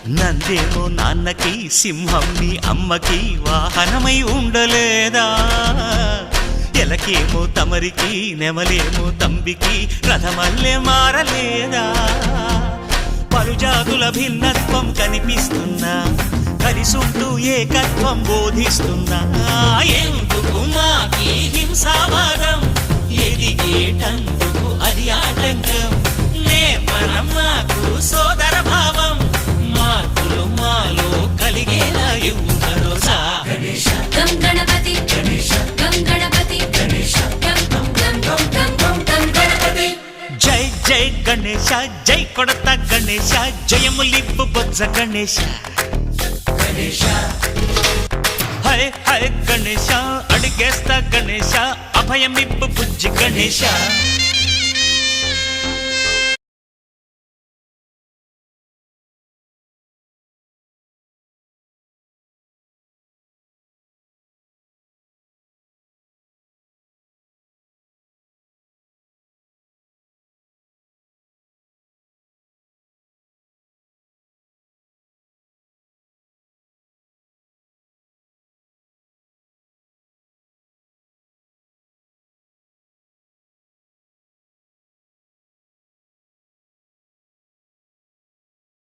నందేమో నాన్నకి సింహం నీ అమ్మకి వాహనమై ఉండలేదా ఎలకేమో తమరికి నెమలేమో తంబికి రథమల్లే మారలేదా పలుజాతుల భిన్నత్వం కనిపిస్తున్నా కలిసుంటూ ఏకత్వం బోధిస్తున్నా ఎందుకు మాకి హింసావాదం ఎదిగేటందుకు అది ఆటంకం నేపరం మాకు సోదర భావం మార్పులు మాలో కలిగేలా ఇవ్వు భరోసా గం గణపతి గం గణపతి గం గం గం గం గం గం గణపతి జై జై గణేశ జై కొడత గణేశ జయములిప్పు బొజ్జ గణేశ హై హై గణేశ అడిగేస్తా గణేశ అభయమిప్పు బుజ్జి గణేశ